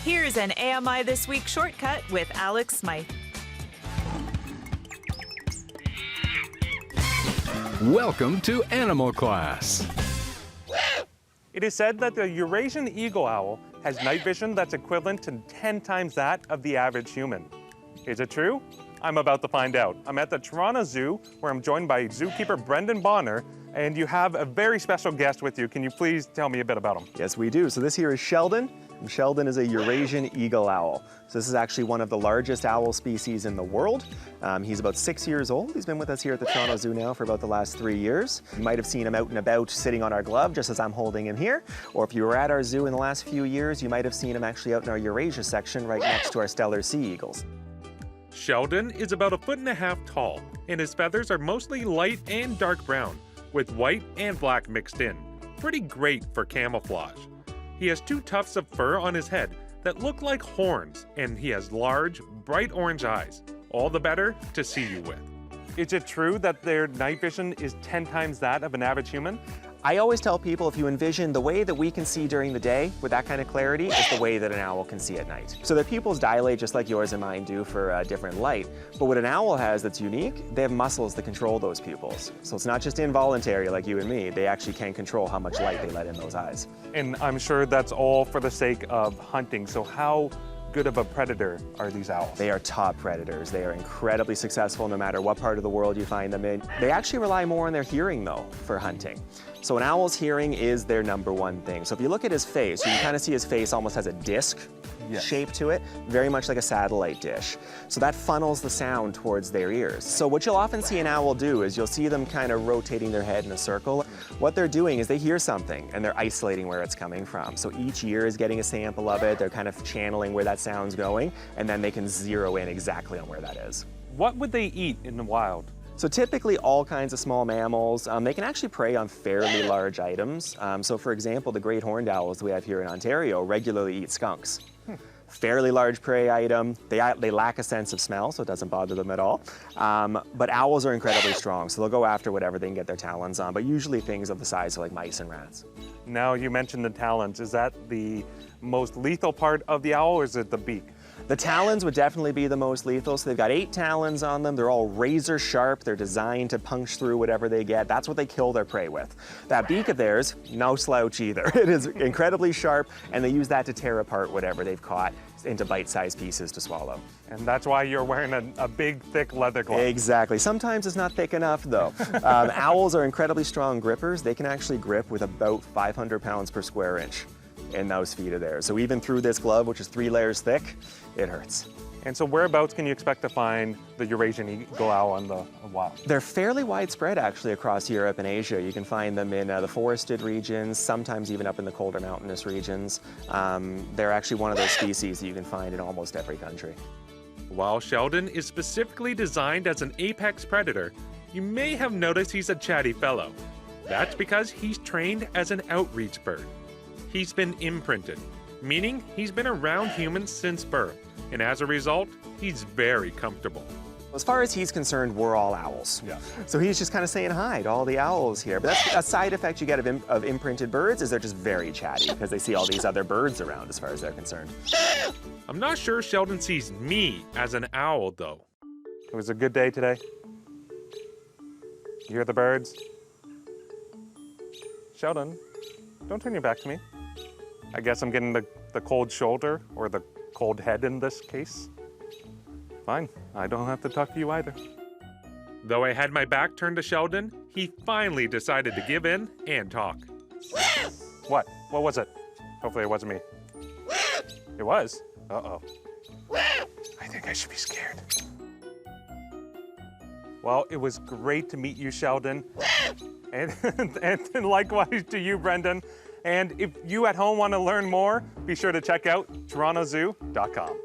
Here's an AMI This Week shortcut with Alex Smyth. Welcome to Animal Class. It is said that the Eurasian eagle owl has night vision that's equivalent to 10 times that of the average human. Is it true? I'm about to find out. I'm at the Toronto Zoo, where I'm joined by zookeeper Brendan Bonner, and you have a very special guest with you. Can you please tell me a bit about him? Yes, we do. So this here is Sheldon. And Sheldon is a Eurasian eagle owl. So this is actually one of the largest owl species in the world. He's about 6 years old. He's been with us here at the Toronto Zoo now for about the last 3 years. You might have seen him out and about sitting on our glove, just as I'm holding him here. Or if you were at our zoo in the last few years, you might have seen him actually out in our Eurasia section right next to our Steller sea eagles. Sheldon is about 1.5 feet tall, and his feathers are mostly light and dark brown, with white and black mixed in. Pretty great for camouflage. He has 2 tufts of fur on his head that look like horns, and he has large, bright orange eyes. All the better to see you with. Is it true that their night vision is 10 times that of an average human? I always tell people, if you envision the way that we can see during the day with that kind of clarity is the way that an owl can see at night. So their pupils dilate just like yours and mine do for different light. But what an owl has that's unique, they have muscles that control those pupils. So it's not just involuntary like you and me. They actually can control how much light they let in those eyes. And I'm sure that's all for the sake of hunting. So how good of a predator are these owls? They are top predators. They are incredibly successful no matter what part of the world you find them in. They actually rely more on their hearing though for hunting. So an owl's hearing is their #1 thing. So if you look at his face, you can kind of see his face almost has a disc shape to it, very much like a satellite dish. So that funnels the sound towards their ears. So what you'll often see an owl do is you'll see them kind of rotating their head in a circle. What they're doing is they hear something and they're isolating where it's coming from. So each ear is getting a sample of it. They're kind of channeling where that sound's going, and then they can zero in exactly on where that is. What would they eat in the wild? So typically all kinds of small mammals. They can actually prey on fairly large items. So for example, the great horned owls we have here in Ontario regularly eat skunks. Fairly large prey item. They lack a sense of smell, so it doesn't bother them at all. But owls are incredibly strong, so they'll go after whatever they can get their talons on, but usually things of the size of like mice and rats. Now you mentioned the talons. Is that the most lethal part of the owl, or is it the beak? The talons would definitely be the most lethal. So they've got 8 talons on them. They're all razor sharp. They're designed to punch through whatever they get. That's what they kill their prey with. That beak of theirs, no slouch either. It is incredibly sharp, and they use that to tear apart whatever they've caught into bite-sized pieces to swallow. And that's why you're wearing a big, thick leather glove. Exactly. Sometimes it's not thick enough, though. Owls are incredibly strong grippers. They can actually grip with about 500 pounds per square inch in those feet of theirs. So even through this glove, which is 3 layers thick, it hurts. And so whereabouts can you expect to find the Eurasian eagle owl in the wild? They're fairly widespread actually across Europe and Asia. You can find them in the forested regions, sometimes even up in the colder mountainous regions. They're actually one of those species that you can find in almost every country. While Sheldon is specifically designed as an apex predator, you may have noticed he's a chatty fellow. That's because he's trained as an outreach bird. He's been imprinted, meaning he's been around humans since birth, and as a result, he's very comfortable. As far as he's concerned, we're all owls. Yeah. So he's just kind of saying hi to all the owls here. But that's a side effect you get of imprinted birds is they're just very chatty because they see all these other birds around as far as they're concerned. I'm not sure Sheldon sees me as an owl, though. It was a good day today. You hear the birds? Sheldon, don't turn your back to me. I guess I'm getting the cold shoulder, or the cold head in this case. Fine, I don't have to talk to you either. Though I had my back turned to Sheldon, he finally decided to give in and talk. What? What was it? Hopefully it wasn't me. It was? Uh-oh. I think I should be scared. Well, it was great to meet you, Sheldon. And likewise to you, Brendan. And if you at home want to learn more, be sure to check out torontozoo.com.